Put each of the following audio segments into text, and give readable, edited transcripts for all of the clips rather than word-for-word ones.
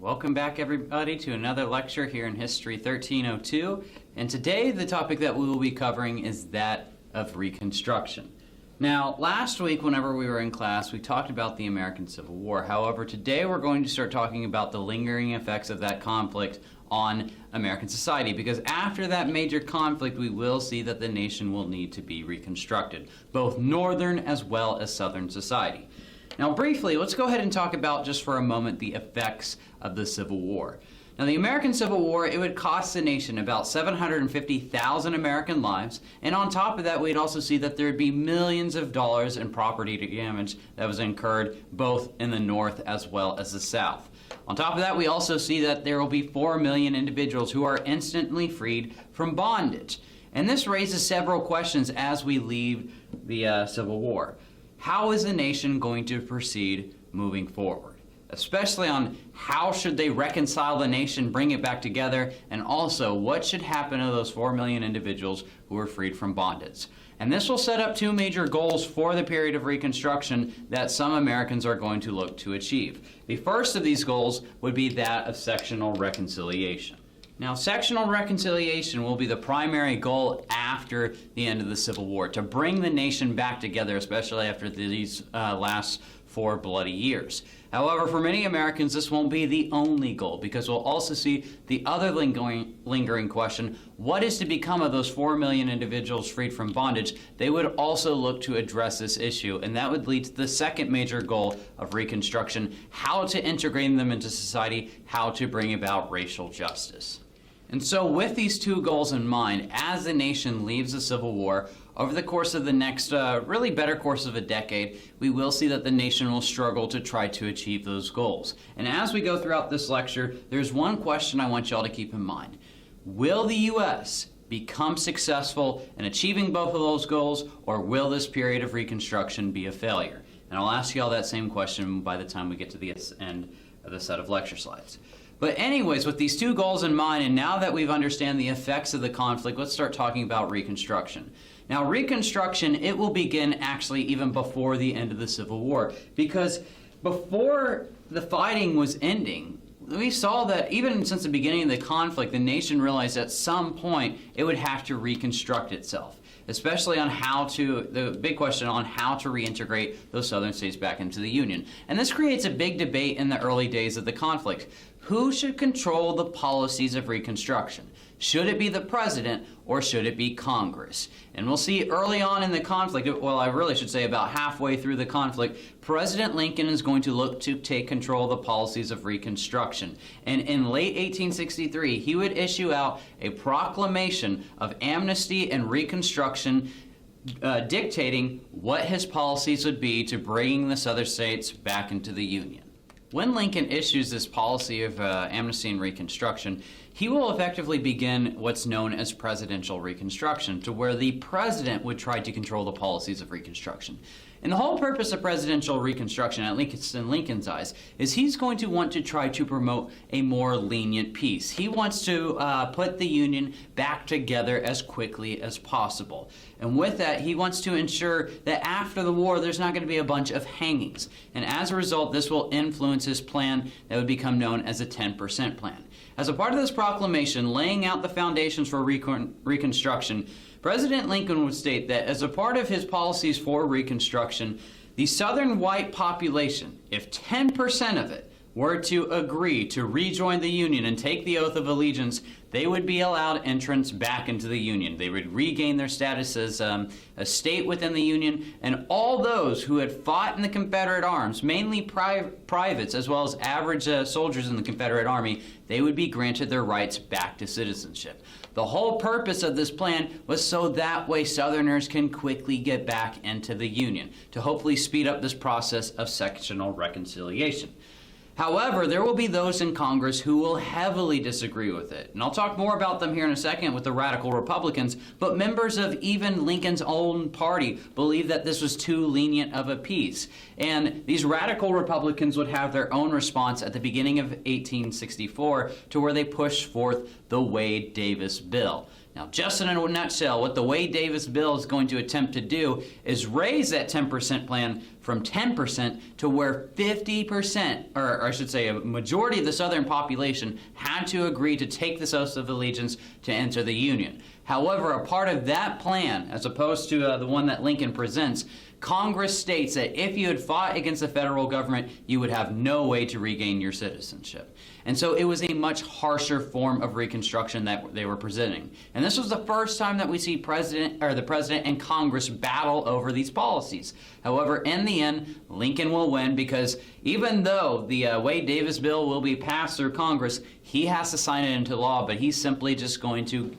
Welcome back everybody to another lecture here in History 1302, and today the topic that we will be covering is that of Reconstruction. Now, last week whenever we were in class we talked about the American Civil War. However, today we're going to start talking about the lingering effects of that conflict on American society, because after that major conflict we will see that the nation will need to be reconstructed, both northern as well as southern society. Now briefly, let's go ahead and talk about just for a moment the effects of the Civil War. Now the American Civil War, it would cost the nation about 750,000 American lives, and on top of that we'd also see that there would be millions of dollars in property damage that was incurred both in the North as well as the South. On top of that, we also see that there will be 4 million individuals who are instantly freed from bondage. And this raises several questions as we leave the Civil War. How is the nation going to proceed moving forward? Especially on how should they reconcile the nation, bring it back together, and also what should happen to those 4 million individuals who were freed from bondage. And this will set up two major goals for the period of Reconstruction that some Americans are going to look to achieve. The first of these goals would be that of sectional reconciliation. Now, sectional reconciliation will be the primary goal after the end of the Civil War, to bring the nation back together, especially after these last 4 bloody years. However, for many Americans, this won't be the only goal, because we'll also see the other lingering question: what is to become of those 4 million individuals freed from bondage? They would also look to address this issue, and that would lead to the second major goal of Reconstruction: how to integrate them into society, how to bring about racial justice. And so with these two goals in mind, as the nation leaves the Civil War, over the course of the next really better course of a decade, we will see that the nation will struggle to try to achieve those goals. And as we go throughout this lecture, there's one question I want y'all to keep in mind. Will the U.S. become successful in achieving both of those goals, or will this period of Reconstruction be a failure? And I'll ask y'all that same question by the time we get to the end of the set of lecture slides. But anyways, with these two goals in mind, and now that we've understand the effects of the conflict, let's start talking about Reconstruction. Now, Reconstruction, it will begin actually even before the end of the Civil War, because before the fighting was ending, we saw that even since the beginning of the conflict, the nation realized at some point it would have to reconstruct itself, especially on the big question on how to reintegrate those southern states back into the Union. And this creates a big debate in the early days of the conflict. Who should control the policies of Reconstruction? Should it be the president, or should it be Congress? And we'll see early on in the conflict, well, I really should say about halfway through the conflict, President Lincoln is going to look to take control of the policies of Reconstruction. And in late 1863, he would issue out a proclamation of amnesty and Reconstruction, dictating what his policies would be to bring the southern states back into the Union. When Lincoln issues this policy of amnesty and Reconstruction, he will effectively begin what's known as presidential Reconstruction, to where the president would try to control the policies of Reconstruction. And the whole purpose of presidential Reconstruction, at least in Lincoln's eyes, is he's going to want to try to promote a more lenient peace. He wants to put the Union back together as quickly as possible. And with that, he wants to ensure that after the war, there's not going to be a bunch of hangings. And as a result, this will influence his plan that would become known as the 10% plan. As a part of this proclamation, laying out the foundations for Reconstruction, President Lincoln would state that as a part of his policies for Reconstruction, the southern white population, if 10% of it were to agree to rejoin the Union and take the oath of allegiance, they would be allowed entrance back into the Union. They would regain their status as a state within the Union, and all those who had fought in the Confederate arms, mainly privates as well as average soldiers in the Confederate Army, they would be granted their rights back to citizenship. The whole purpose of this plan was so that way Southerners can quickly get back into the Union, to hopefully speed up this process of sectional reconciliation. However, there will be those in Congress who will heavily disagree with it. And I'll talk more about them here in a second with the radical Republicans, but members of even Lincoln's own party believe that this was too lenient of a peace. And these radical Republicans would have their own response at the beginning of 1864 to where they pushed forth the Wade-Davis bill. Now, just in a nutshell, what the Wade-Davis bill is going to attempt to do is raise that 10% plan from 10% to where 50%, or I should say a majority of the Southern population, had to agree to take this oath of allegiance to enter the Union. However, a part of that plan, as opposed to the one that Lincoln presents, Congress states that if you had fought against the federal government, you would have no way to regain your citizenship. And so it was a much harsher form of Reconstruction that they were presenting. And this was the first time that we see the President and Congress battle over these policies. However, in the end, Lincoln will win because even though the Wade-Davis bill will be passed through Congress, he has to sign it into law, but he's simply just going to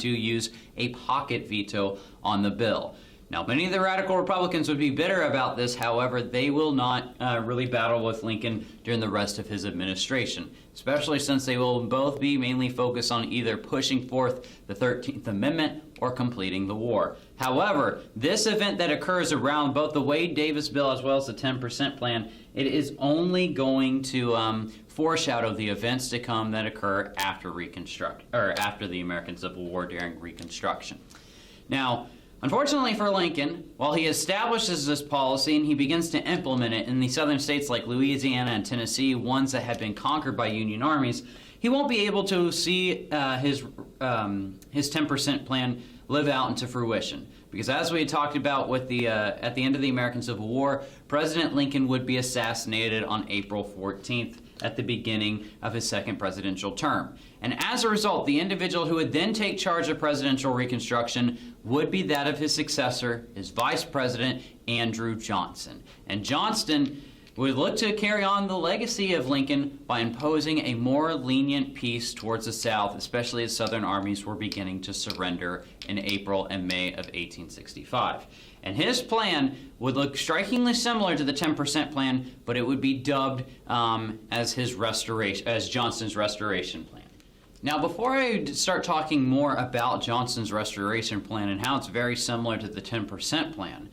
use a pocket veto on the bill. Now, many of the radical Republicans would be bitter about this. However, they will not really battle with Lincoln during the rest of his administration, especially since they will both be mainly focused on either pushing forth the 13th Amendment or completing the war. However, this event that occurs around both the Wade-Davis bill as well as the 10% plan, it is only going to foreshadow the events to come that occur after after the American Civil War during Reconstruction. Now, unfortunately for Lincoln, while he establishes this policy and he begins to implement it in the southern states like Louisiana and Tennessee, ones that had been conquered by Union armies, he won't be able to see his 10% plan live out into fruition. Because as we had talked about with at the end of the American Civil War, President Lincoln would be assassinated on April 14th at the beginning of his second presidential term. And as a result, the individual who would then take charge of presidential Reconstruction would be that of his successor, his Vice President, Andrew Johnson. And Johnston would look to carry on the legacy of Lincoln by imposing a more lenient peace towards the South, especially as Southern armies were beginning to surrender in April and May of 1865. And his plan would look strikingly similar to the 10% plan, but it would be dubbed as Johnston's Restoration Plan. Now, before I start talking more about Johnston's Restoration Plan and how it's very similar to the 10% plan,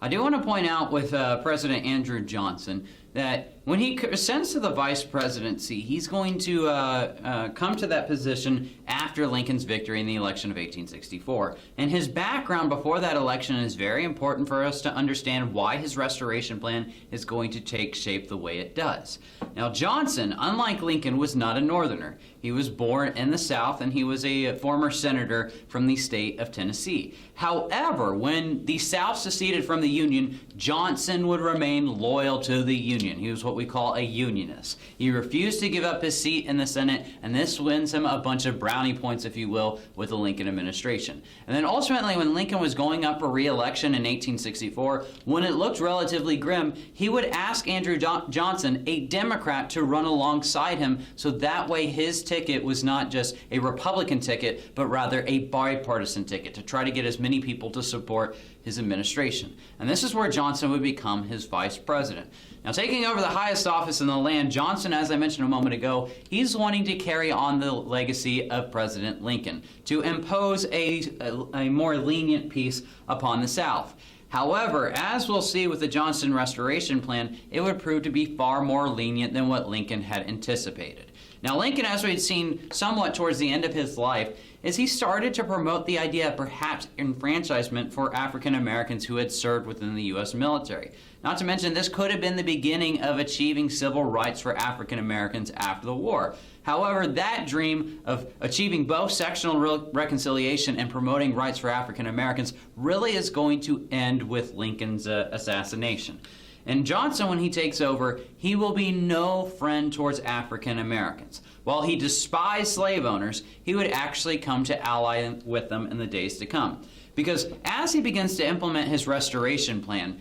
I do want to point out with President Andrew Johnson that when he ascends to the vice presidency, he's going to come to that position after Lincoln's victory in the election of 1864. And his background before that election is very important for us to understand why his restoration plan is going to take shape the way it does. Now, Johnson, unlike Lincoln, was not a Northerner. He was born in the South, and he was a former senator from the state of Tennessee. However, when the South seceded from the Union, Johnson would remain loyal to the Union. He was what we call a Unionist. He refused to give up his seat in the Senate, and this wins him a bunch of brownie points, if you will, with the Lincoln administration. And then ultimately, when Lincoln was going up for re-election in 1864, when it looked relatively grim, he would ask Andrew Johnson, a Democrat, to run alongside him, so that way his ticket was not just a Republican ticket, but rather a bipartisan ticket to try to get as many people to support his administration. And this is where Johnson would become his vice president. Now, taking over the highest office in the land, Johnson, as I mentioned a moment ago, he's wanting to carry on the legacy of President Lincoln, to impose a more lenient peace upon the South. However, as we'll see with the Johnston Restoration Plan, it would prove to be far more lenient than what Lincoln had anticipated. Now, Lincoln, as we'd seen somewhat towards the end of his life, is he started to promote the idea of perhaps enfranchisement for African Americans who had served within the U.S. military. Not to mention, this could have been the beginning of achieving civil rights for African Americans after the war. However, that dream of achieving both sectional reconciliation and promoting rights for African Americans really is going to end with Lincoln's assassination. And Johnson, when he takes over, he will be no friend towards African Americans. While he despised slave owners, he would actually come to ally with them in the days to come. Because as he begins to implement his restoration plan,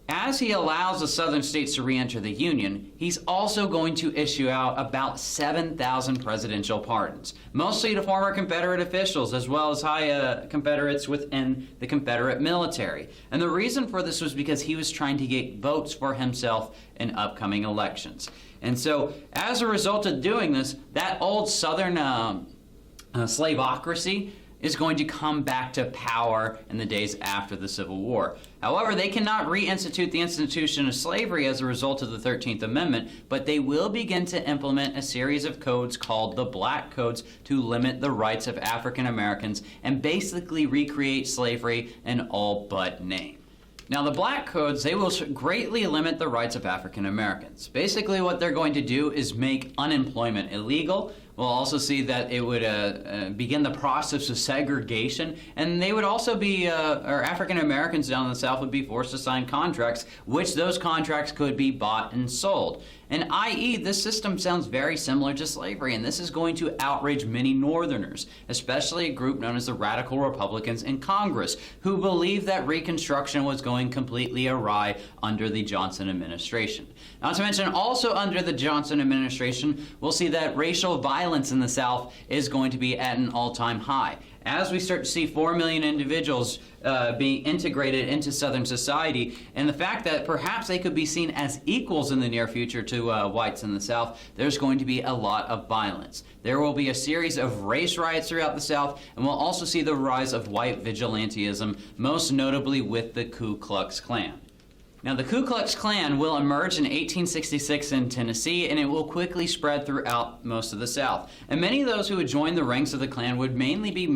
as he allows the southern states to re-enter the Union, he's also going to issue out about 7,000 presidential pardons, mostly to former Confederate officials as well as high Confederates within the Confederate military. And the reason for this was because he was trying to get votes for himself in upcoming elections. And so, as a result of doing this, that old southern slaveocracy is going to come back to power in the days after the Civil War. However, they cannot reinstitute the institution of slavery as a result of the 13th Amendment, but they will begin to implement a series of codes called the Black Codes to limit the rights of African Americans and basically recreate slavery in all but name. Now, the Black Codes, they will greatly limit the rights of African Americans. Basically, what they're going to do is make unemployment illegal. We'll also see that it would begin the process of segregation, and they would also be, or African Americans down in the South would be forced to sign contracts, which those contracts could be bought and sold. And i.e., this system sounds very similar to slavery, and this is going to outrage many Northerners, especially a group known as the Radical Republicans in Congress, who believed that Reconstruction was going completely awry under the Johnson administration. Not to mention, also under the Johnson administration, we'll see that racial violence in the South is going to be at an all-time high. As we start to see 4 million individuals being integrated into Southern society, and the fact that perhaps they could be seen as equals in the near future to whites in the South, there's going to be a lot of violence. There will be a series of race riots throughout the South, and we'll also see the rise of white vigilantism, most notably with the Ku Klux Klan. Now, the Ku Klux Klan will emerge in 1866 in Tennessee, and it will quickly spread throughout most of the South. And many of those who would join the ranks of the Klan would mainly be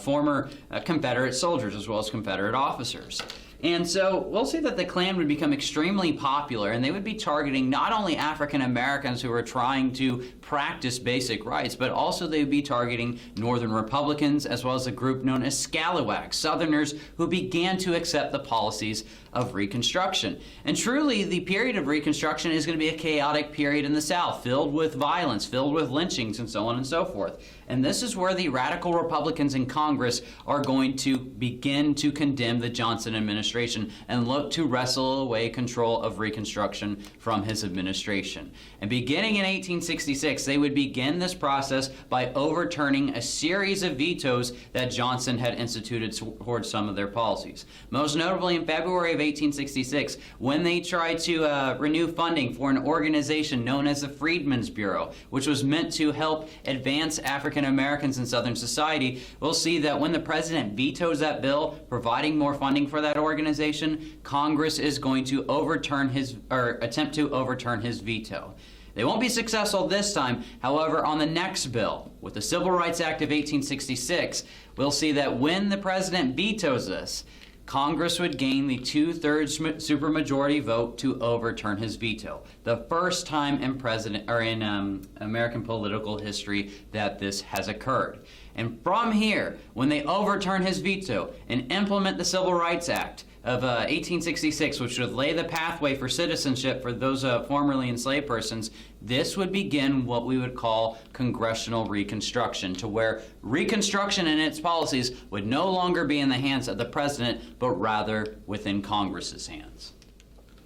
former Confederate soldiers as well as Confederate officers. And so we'll see that the Klan would become extremely popular, and they would be targeting not only African Americans who are trying to practice basic rights, but also they would be targeting Northern Republicans as well as a group known as Scalawags, Southerners who began to accept the policies of Reconstruction. And truly, the period of Reconstruction is going to be a chaotic period in the South, filled with violence, filled with lynchings, and so on and so forth. And this is where the radical Republicans in Congress are going to begin to condemn the Johnson administration and look to wrestle away control of Reconstruction from his administration. And beginning in 1866, they would begin this process by overturning a series of vetoes that Johnson had instituted towards some of their policies. Most notably in February of 1866, when they tried to renew funding for an organization known as the Freedmen's Bureau, which was meant to help advance African Americans in Southern society. We'll see that when the president vetoes that bill, providing more funding for that organization, Congress is going to overturn his, or attempt to overturn his veto. They won't be successful this time. However, on the next bill, with the Civil Rights Act of 1866, we'll see that when the president vetoes this, Congress would gain the 2/3 supermajority vote to overturn his veto. The first time in American political history that this has occurred. And from here, when they overturn his veto and implement the Civil Rights Act of 1866, which would lay the pathway for citizenship for those formerly enslaved persons, this would begin what we would call Congressional Reconstruction, to where Reconstruction and its policies would no longer be in the hands of the president, but rather within Congress's hands.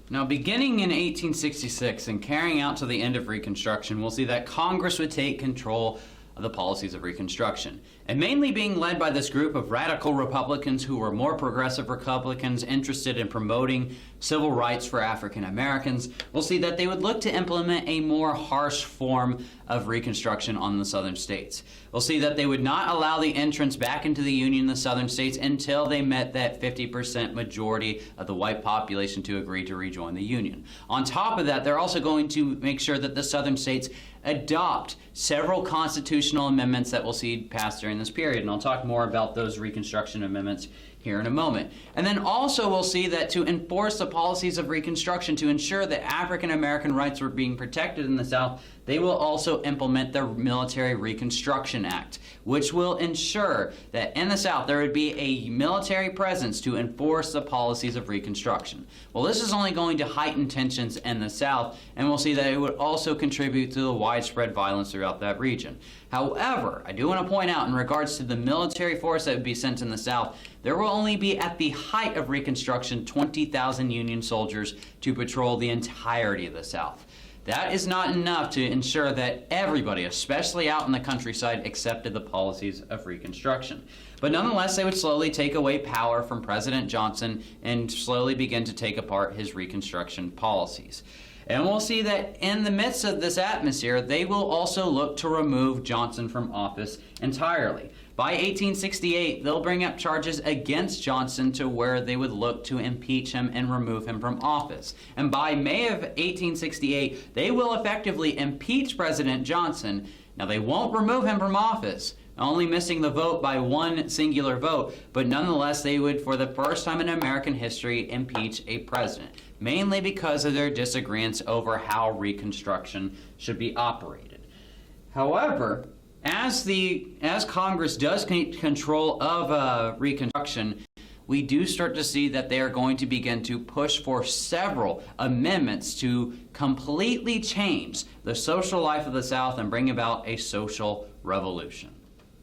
Now, beginning in 1866 and carrying out to the end of Reconstruction, we'll see that Congress would take control of the policies of Reconstruction, and mainly being led by this group of radical Republicans who were more progressive Republicans interested in promoting civil rights for African Americans. We'll see that they would look to implement a more harsh form of Reconstruction on the southern states. We'll see that they would not allow the entrance back into the Union in the southern states until they met that 50% majority of the white population to agree to rejoin the Union. On top of that, they're also going to make sure that the southern states adopt several constitutional amendments that we'll see passed during this period, and I'll talk more about those Reconstruction amendments here in a moment. And then also we'll see that to enforce the policies of Reconstruction, to ensure that African American rights were being protected in the South, they will also implement the Military Reconstruction Act, which will ensure that in the South there would be a military presence to enforce the policies of Reconstruction. Well, this is only going to heighten tensions in the South, and we'll see that it would also contribute to the widespread violence throughout that region. However, I do want to point out in regards to the military force that would be sent in the South, there will only be at the height of Reconstruction 20,000 Union soldiers to patrol the entirety of the South. That is not enough to ensure that everybody, especially out in the countryside, accepted the policies of Reconstruction. But nonetheless, they would slowly take away power from President Johnson and slowly begin to take apart his Reconstruction policies. And we'll see that in the midst of this atmosphere, they will also look to remove Johnson from office entirely. By 1868, they'll bring up charges against Johnson to where they would look to impeach him and remove him from office. And by May of 1868, they will effectively impeach President Johnson. Now, they won't remove him from office, only missing the vote by one singular vote, but nonetheless, they would, for the first time in American history, impeach a president, mainly because of their disagreements over how Reconstruction should be operated. However, as Congress does take control of Reconstruction, we do start to see that they are going to begin to push for several amendments to completely change the social life of the South and bring about a social revolution.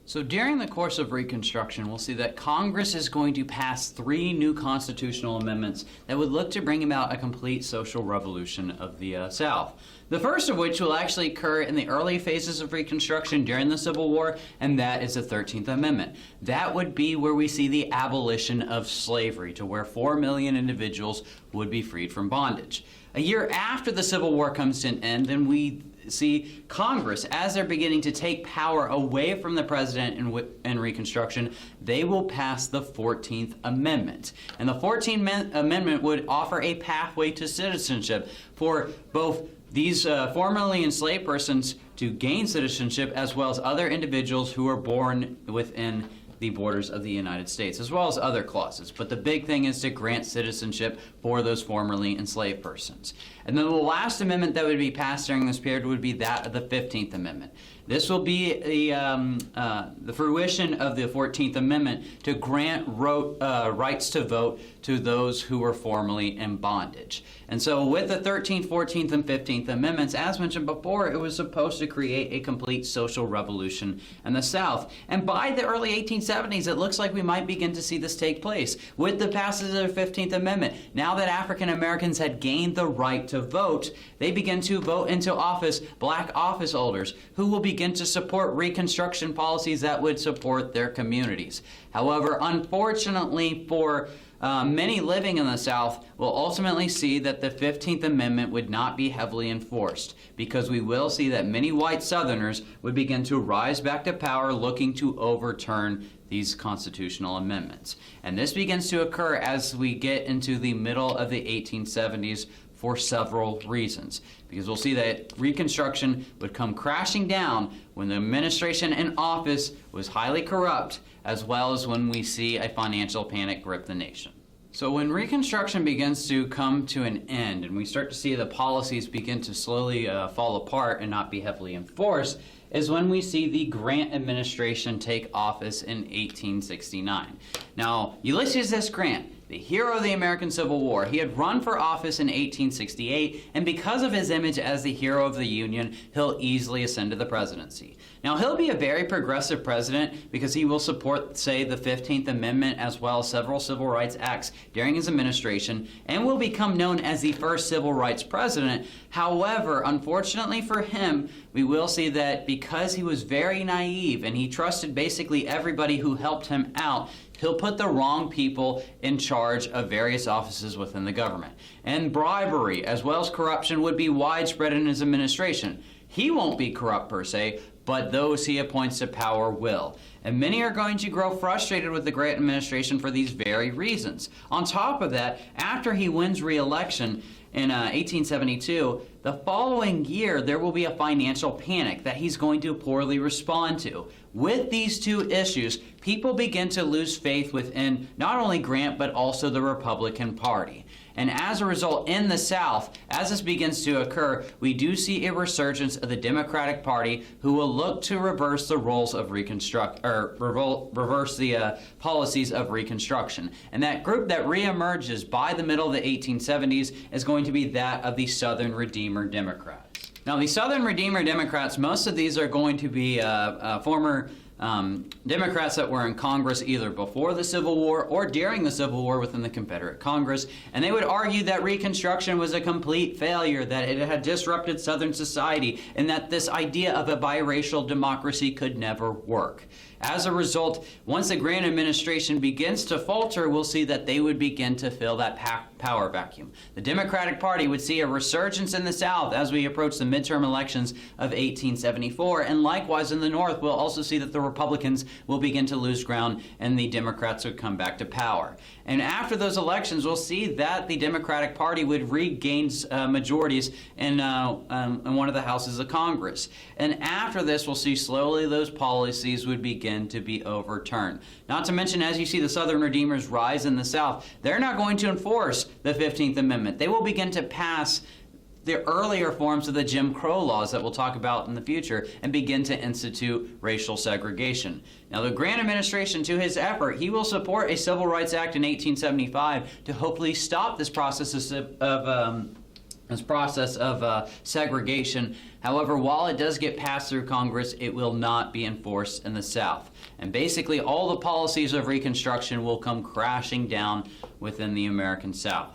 So during the course of Reconstruction, we'll see that Congress is going to pass 3 new constitutional amendments that would look to bring about a complete social revolution of the South. The first of which will actually occur in the early phases of Reconstruction during the Civil War, and that is the 13th Amendment. That would be where we see the abolition of slavery, to where 4 million individuals would be freed from bondage. A year after the Civil War comes to an end, then we see Congress, as they're beginning to take power away from the president in Reconstruction, they will pass the 14th Amendment. And the 14th Amendment would offer a pathway to citizenship for both these formerly enslaved persons to gain citizenship, as well as other individuals who are born within the borders of the United States, as well as other clauses. But the big thing is to grant citizenship for those formerly enslaved persons. And then the last amendment that would be passed during this period would be that of the 15th Amendment. This will be the fruition of the 14th Amendment to grant rights to vote to those who were formerly in bondage. And so with the 13th, 14th, and 15th Amendments, as mentioned before, it was supposed to create a complete social revolution in the South. And by the early 1870s, it looks like we might begin to see this take place. With the passage of the 15th Amendment, now that African Americans had gained the right to vote, they begin to vote into office black office holders who will begin to support Reconstruction policies that would support their communities. However, unfortunately for many living in the South, will ultimately see that the 15th Amendment would not be heavily enforced, because we will see that many white Southerners would begin to rise back to power looking to overturn these constitutional amendments. And this begins to occur as we get into the middle of the 1870s for several reasons, because we'll see that Reconstruction would come crashing down when the administration in office was highly corrupt, as well as when we see a financial panic grip the nation. So when Reconstruction begins to come to an end and we start to see the policies begin to slowly fall apart and not be heavily enforced, is when we see the Grant administration take office in 1869. Now, Ulysses S. Grant, the hero of the American Civil War, he had run for office in 1868, and because of his image as the hero of the Union, he'll easily ascend to the presidency. Now, he'll be a very progressive president because he will support, say, the 15th Amendment as well as several civil rights acts during his administration, and will become known as the first civil rights president. However, unfortunately for him, we will see that because he was very naive and he trusted basically everybody who helped him out, he'll put the wrong people in charge of various offices within the government. And bribery, as well as corruption, would be widespread in his administration. He won't be corrupt per se, but those he appoints to power will. And many are going to grow frustrated with the Grant administration for these very reasons. On top of that, after he wins re-election in 1872, the following year there will be a financial panic that he's going to poorly respond to. With these two issues, people begin to lose faith within not only Grant but also the Republican Party. And as a result, in the South, as this begins to occur, we do see a resurgence of the Democratic Party, who will look to reverse the roles of reverse the policies of Reconstruction. And that group that reemerges by the middle of the 1870s is going to be that of the Southern Redeemer Democrats. Now, the Southern Redeemer Democrats, most of these are going to be former Democrats that were in Congress either before the Civil War or during the Civil War within the Confederate Congress, and they would argue that Reconstruction was a complete failure, that it had disrupted Southern society, and that this idea of a biracial democracy could never work. As a result, once the Grant administration begins to falter, we'll see that they would begin to fill that power vacuum. The Democratic Party would see a resurgence in the South as we approach the midterm elections of 1874, and likewise in the North, we'll also see that the Republicans will begin to lose ground and the Democrats would come back to power. And after those elections, we'll see that the Democratic Party would regain majorities in one of the houses of Congress. And after this, we'll see slowly those policies would begin to be overturned. Not to mention, as you see the Southern Redeemers rise in the South, they're not going to enforce the 15th Amendment. They will begin to pass the earlier forms of the Jim Crow laws that we'll talk about in the future and begin to institute racial segregation. Now, the Grant administration, to his effort, he will support a Civil Rights Act in 1875 to hopefully stop this process of segregation. However, while it does get passed through Congress, it will not be enforced in the South. And basically, all the policies of Reconstruction will come crashing down within the American South.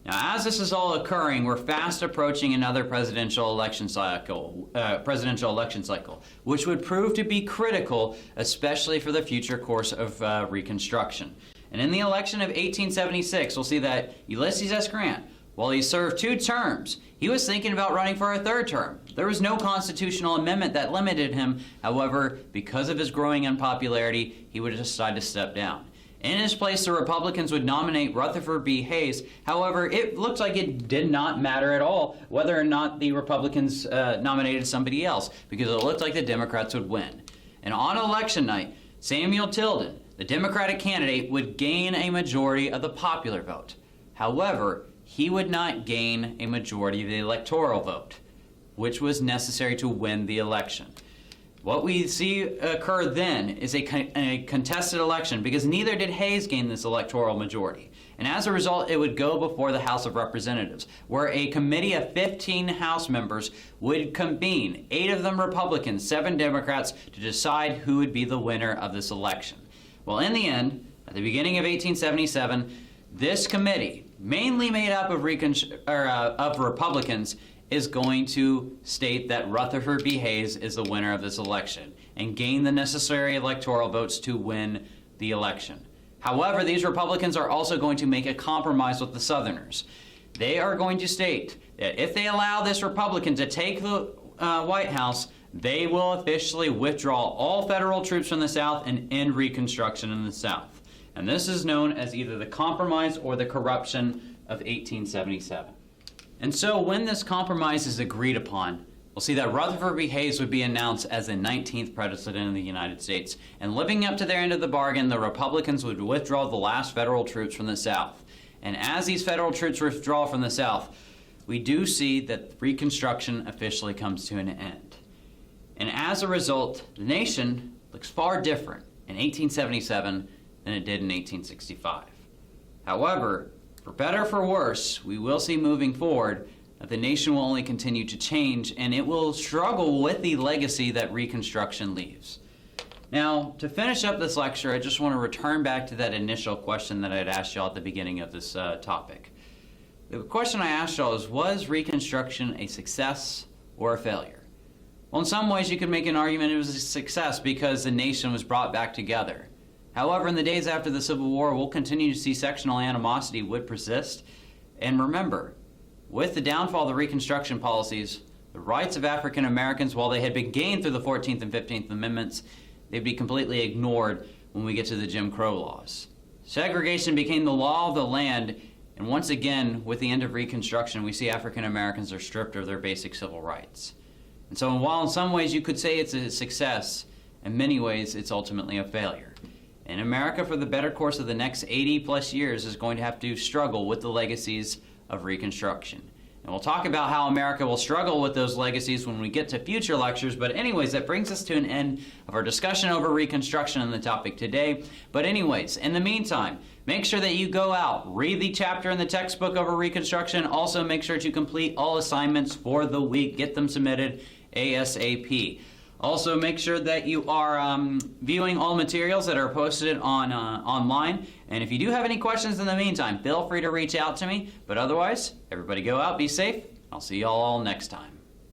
Now, as this is all occurring, we're fast approaching another presidential election cycle, which would prove to be critical, especially for the future course of Reconstruction. And in the election of 1876, we'll see that Ulysses S. Grant, while he served 2 terms, he was thinking about running for a 3rd term. There was no constitutional amendment that limited him. However, because of his growing unpopularity, he would decide to step down. In his place, the Republicans would nominate Rutherford B. Hayes. However, it looks like it did not matter at all whether or not the Republicans nominated somebody else, because it looked like the Democrats would win. And on election night, Samuel Tilden, the Democratic candidate, would gain a majority of the popular vote. However, he would not gain a majority of the electoral vote, which was necessary to win the election. What we see occur then is a contested election, because neither did Hayes gain this electoral majority. And as a result, it would go before the House of Representatives, where a committee of 15 House members would convene, 8 of them Republicans, 7 Democrats, to decide who would be the winner of this election. Well, in the end, at the beginning of 1877, this committee, mainly made up of Republicans, is going to state that Rutherford B. Hayes is the winner of this election and gain the necessary electoral votes to win the election. However, these Republicans are also going to make a compromise with the Southerners. They are going to state that if they allow this Republican to take the White House, they will officially withdraw all federal troops from the South and end Reconstruction in the South. And this is known as either the Compromise or the Corruption of 1877. And so when this compromise is agreed upon, we'll see that Rutherford B. Hayes would be announced as the 19th President of the United States. And living up to their end of the bargain, the Republicans would withdraw the last federal troops from the South. And as these federal troops withdraw from the South, we do see that Reconstruction officially comes to an end. And as a result, the nation looks far different in 1877 than it did in 1865. However, for better or for worse, we will see moving forward that the nation will only continue to change, and it will struggle with the legacy that Reconstruction leaves. Now, to finish up this lecture, I just want to return back to that initial question that I had asked y'all at the beginning of this topic. The question I asked y'all is, was Reconstruction a success or a failure? Well, in some ways you could make an argument it was a success because the nation was brought back together. However, in the days after the Civil War, we'll continue to see sectional animosity would persist. And remember, with the downfall of the Reconstruction policies, the rights of African Americans, while they had been gained through the 14th and 15th Amendments, they'd be completely ignored when we get to the Jim Crow laws. Segregation became the law of the land, and once again, with the end of Reconstruction, we see African Americans are stripped of their basic civil rights. And so while in some ways you could say it's a success, in many ways it's ultimately a failure. And America, for the better course of the next 80 plus years, is going to have to struggle with the legacies of Reconstruction. And we'll talk about how America will struggle with those legacies when we get to future lectures. But anyways, that brings us to an end of our discussion over Reconstruction and the topic today. But anyways, in the meantime, make sure that you go out, read the chapter in the textbook over Reconstruction. Also, make sure to complete all assignments for the week. Get them submitted ASAP. Also, make sure that you are viewing all materials that are posted online. And if you do have any questions in the meantime, feel free to reach out to me. But otherwise, everybody go out, be safe. I'll see you all next time.